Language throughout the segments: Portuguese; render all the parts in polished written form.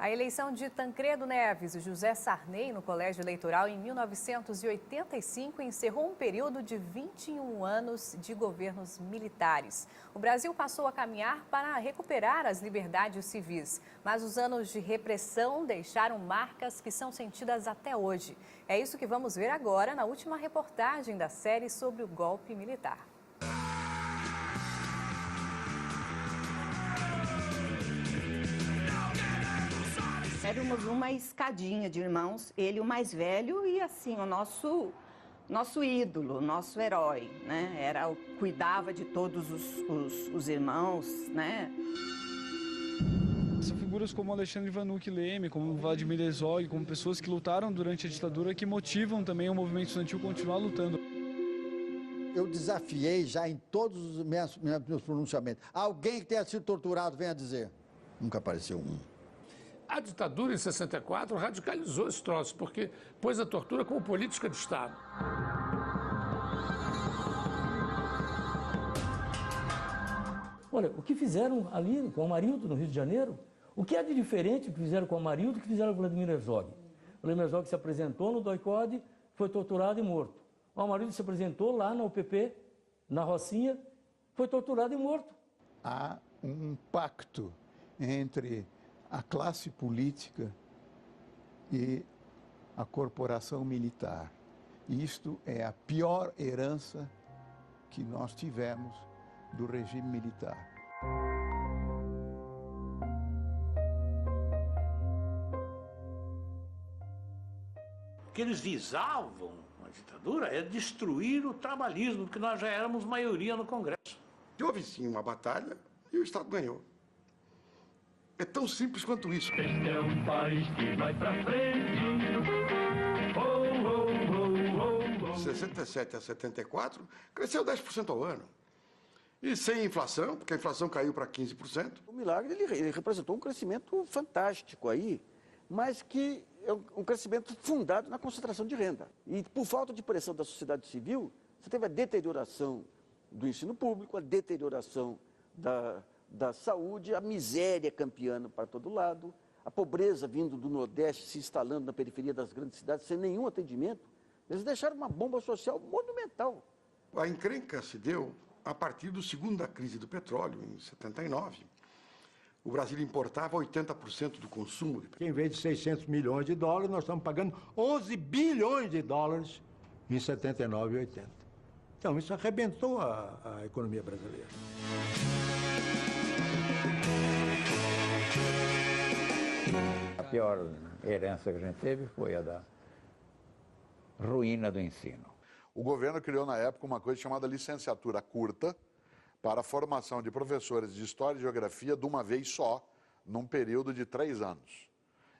A eleição de Tancredo Neves e José Sarney no Colégio Eleitoral em 1985 encerrou um período de 21 anos de governos militares. O Brasil passou a caminhar para recuperar as liberdades civis, mas os anos de repressão deixaram marcas que são sentidas até hoje. É isso que vamos ver agora na última reportagem da série sobre o golpe militar. Éramos uma escadinha de irmãos, ele o mais velho e assim o nosso ídolo, nosso herói, né? Cuidava de todos os irmãos, né? São figuras como Alexandre Vanucchi Leme, como Vladimir Herzog, como pessoas que lutaram durante a ditadura, que motivam também o movimento estudantil a continuar lutando. Eu desafiei já em todos os meus pronunciamentos. Alguém que tenha sido torturado, venha dizer. Nunca apareceu um. A ditadura, em 64, radicalizou esse troço, porque pôs a tortura como política de Estado. Olha, o que fizeram ali com o Amarildo, no Rio de Janeiro, o que há de diferente que fizeram com o Amarildo que fizeram com o Vladimir Herzog? O Vladimir Herzog se apresentou no DOI-CODE, foi torturado e morto. O Amarildo se apresentou lá na UPP, na Rocinha, foi torturado e morto. Há um pacto entre a classe política e a corporação militar. Isto é a pior herança que nós tivemos do regime militar. O que eles visavam na ditadura é destruir o trabalhismo, porque nós já éramos maioria no Congresso. Houve sim uma batalha e o Estado ganhou. É tão simples quanto isso. Este é um país que vai pra frente. 67 a 74, cresceu 10% ao ano. E sem inflação, porque a inflação caiu para 15%. O milagre ele representou um crescimento fantástico aí, mas que é um crescimento fundado na concentração de renda. E por falta de pressão da sociedade civil, você teve a deterioração do ensino público, a deterioração da saúde, a miséria campeando para todo lado, a pobreza vindo do Nordeste se instalando na periferia das grandes cidades sem nenhum atendimento. Eles deixaram uma bomba social monumental. A encrenca se deu a partir do segundo da crise do petróleo, em 79. O Brasil importava 80% do consumo. Em vez de 600 milhões de dólares, nós estamos pagando 11 bilhões de dólares em 79 e 80. Então, isso arrebentou a economia brasileira. A pior herança que a gente teve foi a da ruína do ensino. O governo criou na época uma coisa chamada licenciatura curta para a formação de professores de História e Geografia de uma vez só, num período de 3 anos.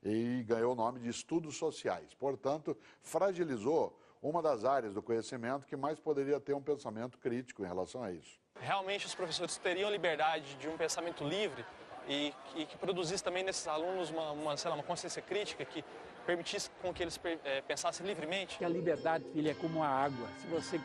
E ganhou o nome de Estudos Sociais. Portanto, fragilizou uma das áreas do conhecimento que mais poderia ter um pensamento crítico em relação a isso. Realmente os professores teriam liberdade de um pensamento livre e que produzisse também nesses alunos uma consciência crítica que permitisse com que eles pensassem livremente. A liberdade, filha, é como a água. Se você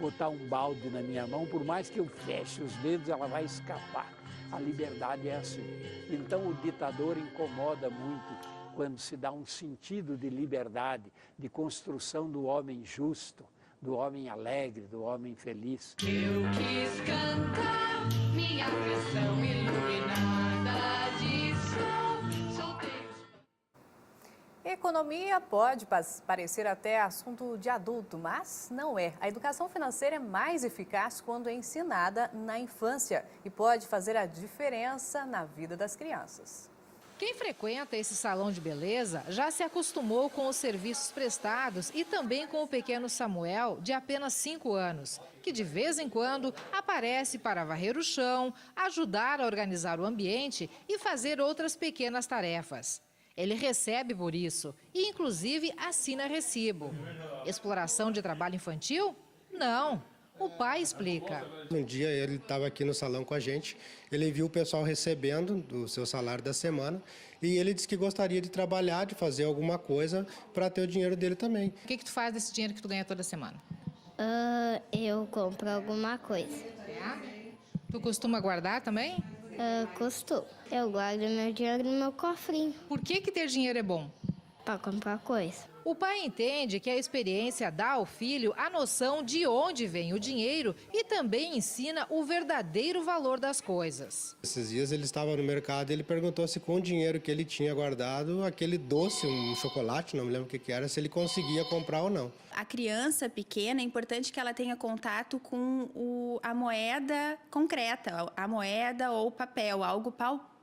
botar um balde na minha mão, por mais que eu feche os dedos, ela vai escapar. A liberdade é assim. Então o ditador incomoda muito quando se dá um sentido de liberdade, de construção do homem justo, do homem alegre, do homem feliz. Eu quis cantar minha canção iluminada de sol. Economia pode parecer até assunto de adulto, mas não é. A educação financeira é mais eficaz quando é ensinada na infância e pode fazer a diferença na vida das crianças. Quem frequenta esse salão de beleza já se acostumou com os serviços prestados e também com o pequeno Samuel, de apenas 5 anos, que de vez em quando aparece para varrer o chão, ajudar a organizar o ambiente e fazer outras pequenas tarefas. Ele recebe por isso e, inclusive, assina recibo. Exploração de trabalho infantil? Não. O pai explica. Um dia ele estava aqui no salão com a gente, ele viu o pessoal recebendo o seu salário da semana e ele disse que gostaria de trabalhar, de fazer alguma coisa para ter o dinheiro dele também. O que tu faz desse dinheiro que tu ganha toda semana? Eu compro alguma coisa. Tu costuma guardar também? Custou. Eu guardo meu dinheiro no meu cofrinho. Por que ter dinheiro é bom? Para comprar coisa. O pai entende que a experiência dá ao filho a noção de onde vem o dinheiro e também ensina o verdadeiro valor das coisas. Esses dias ele estava no mercado e ele perguntou se com o dinheiro que ele tinha guardado, aquele doce, um chocolate, não me lembro o que era, se ele conseguia comprar ou não. A criança pequena, é importante que ela tenha contato com a moeda concreta, a moeda ou papel, algo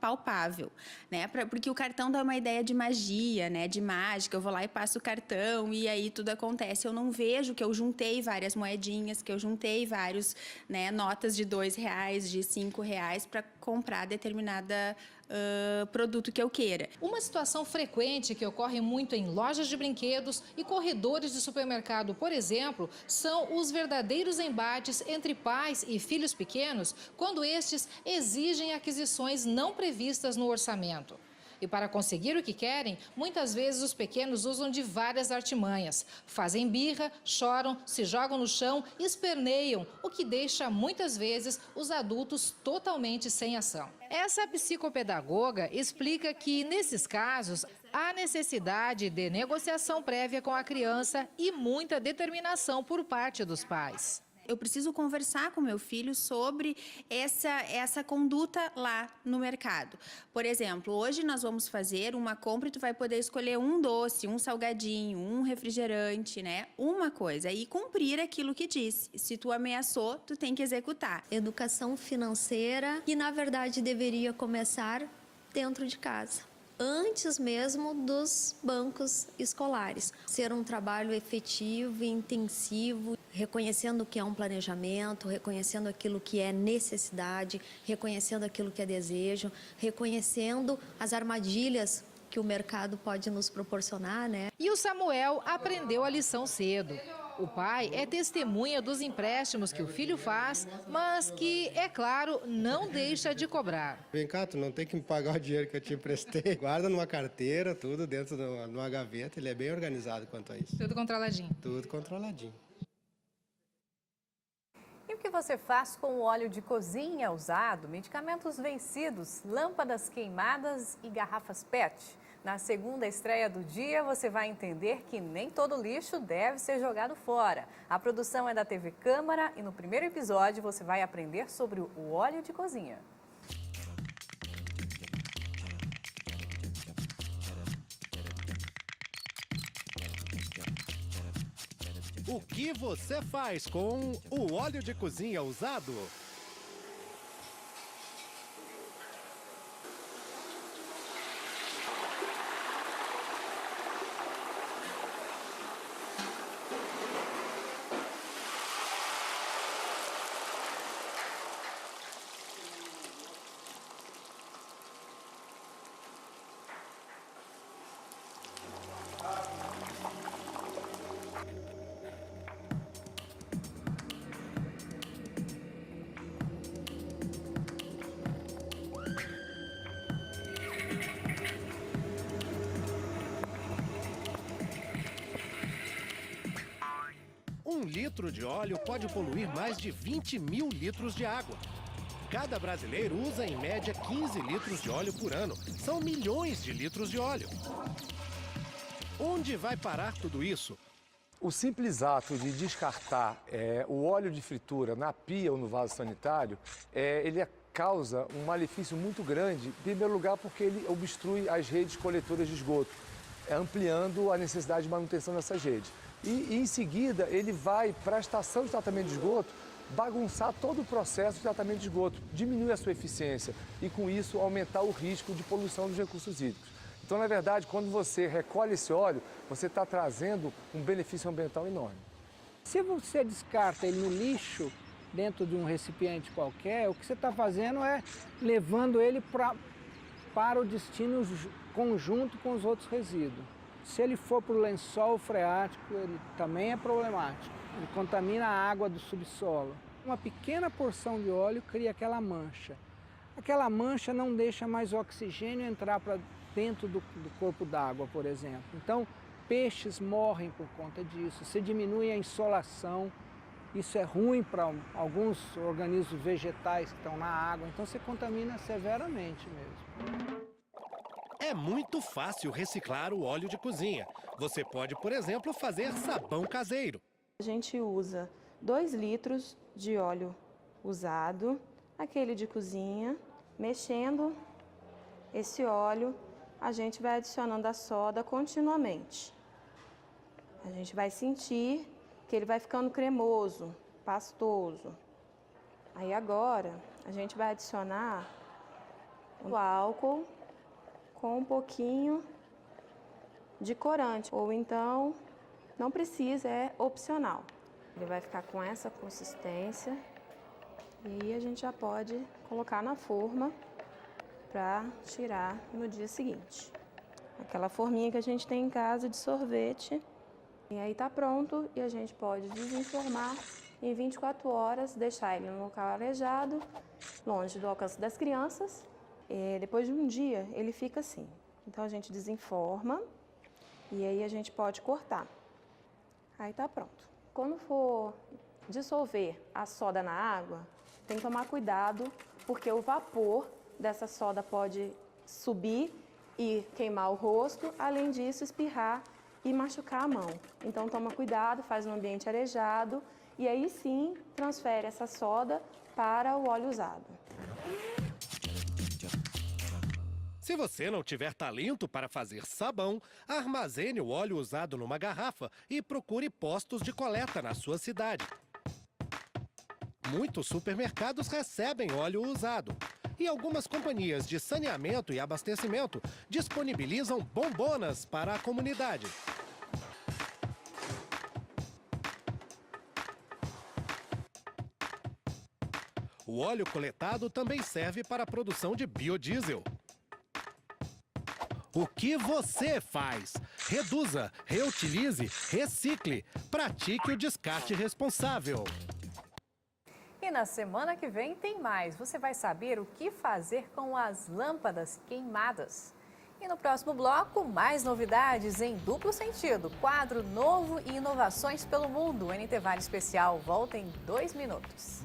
palpável, né? Porque o cartão dá uma ideia de magia, né? De mágica. Eu vou lá e passo o cartão e aí tudo acontece. Eu não vejo que eu juntei várias moedinhas, que eu juntei vários, né, notas de R$2, de R$5 para comprar determinada produto que eu queira. Uma situação frequente que ocorre muito em lojas de brinquedos e corredores de supermercado, por exemplo, são os verdadeiros embates entre pais e filhos pequenos quando estes exigem aquisições não previstas no orçamento. E para conseguir o que querem, muitas vezes os pequenos usam de várias artimanhas. Fazem birra, choram, se jogam no chão, esperneiam, o que deixa muitas vezes os adultos totalmente sem ação. Essa psicopedagoga explica que, nesses casos, há necessidade de negociação prévia com a criança e muita determinação por parte dos pais. Eu preciso conversar com meu filho sobre essa conduta lá no mercado. Por exemplo, hoje nós vamos fazer uma compra e tu vai poder escolher um doce, um salgadinho, um refrigerante, né? Uma coisa, e cumprir aquilo que disse. Se tu ameaçou, tu tem que executar. Educação financeira, que na verdade deveria começar dentro de casa, antes mesmo dos bancos escolares. Ser um trabalho efetivo e intensivo, reconhecendo o que é um planejamento, reconhecendo aquilo que é necessidade, reconhecendo aquilo que é desejo, reconhecendo as armadilhas que o mercado pode nos proporcionar, né? E o Samuel aprendeu a lição cedo. O pai é testemunha dos empréstimos que o filho faz, mas que, é claro, não deixa de cobrar. Vem cá, tu não tem que me pagar o dinheiro que eu te emprestei. Guarda numa carteira, tudo dentro de uma gaveta. Ele é bem organizado quanto a isso. Tudo controladinho. Tudo controladinho. E o que você faz com o óleo de cozinha usado, medicamentos vencidos, lâmpadas queimadas e garrafas PET? Na segunda estreia do dia, você vai entender que nem todo lixo deve ser jogado fora. A produção é da TV Câmara e no primeiro episódio você vai aprender sobre o óleo de cozinha. O que você faz com o óleo de cozinha usado? Um litro de óleo pode poluir mais de 20 mil litros de água. Cada brasileiro usa, em média, 15 litros de óleo por ano. São milhões de litros de óleo. Onde vai parar tudo isso? O simples ato de descartar o óleo de fritura na pia ou no vaso sanitário, ele causa um malefício muito grande, em primeiro lugar porque ele obstrui as redes coletoras de esgoto, ampliando a necessidade de manutenção dessas redes. E, em seguida, ele vai para a estação de tratamento de esgoto bagunçar todo o processo de tratamento de esgoto, diminuir a sua eficiência e, com isso, aumentar o risco de poluição dos recursos hídricos. Então, na verdade, quando você recolhe esse óleo, você está trazendo um benefício ambiental enorme. Se você descarta ele no lixo, dentro de um recipiente qualquer, o que você está fazendo é levando ele para o destino conjunto com os outros resíduos. Se ele for para o lençol freático, ele também é problemático. Ele contamina a água do subsolo. Uma pequena porção de óleo cria aquela mancha. Aquela mancha não deixa mais o oxigênio entrar para dentro do corpo d'água, por exemplo. Então, peixes morrem por conta disso. Se diminui a insolação, Isso é ruim para alguns organismos vegetais que estão na água, então você contamina severamente mesmo. É muito fácil reciclar o óleo de cozinha. Você pode, por exemplo, fazer sabão caseiro. A gente usa 2 litros de óleo usado, aquele de cozinha, mexendo esse óleo, a gente vai adicionando a soda continuamente. A gente vai sentir que ele vai ficando cremoso, pastoso. Aí agora a gente vai adicionar o álcool com um pouquinho de corante, ou então não precisa, é opcional. Ele vai ficar com essa consistência e a gente já pode colocar na forma para tirar no dia seguinte. Aquela forminha que a gente tem em casa de sorvete. E aí tá pronto e a gente pode desenformar em 24 horas, deixar ele no local arejado, longe do alcance das crianças. E depois de um dia ele fica assim. Então a gente desenforma e aí a gente pode cortar. Aí tá pronto. Quando for dissolver a soda na água, tem que tomar cuidado, porque o vapor dessa soda pode subir e queimar o rosto, além disso espirrar e machucar a mão. Então toma cuidado, faz no ambiente arejado e aí sim transfere essa soda para o óleo usado. Se você não tiver talento para fazer sabão, armazene o óleo usado numa garrafa e procure postos de coleta na sua cidade. Muitos supermercados recebem óleo usado. E algumas companhias de saneamento e abastecimento disponibilizam bombonas para a comunidade. O óleo coletado também serve para a produção de biodiesel. O que você faz? Reduza, reutilize, recicle. Pratique o descarte responsável. E na semana que vem tem mais. Você vai saber o que fazer com as lâmpadas queimadas. E no próximo bloco, mais novidades em duplo sentido. Quadro novo e inovações pelo mundo. O NT Vale Especial volta em 2 minutos.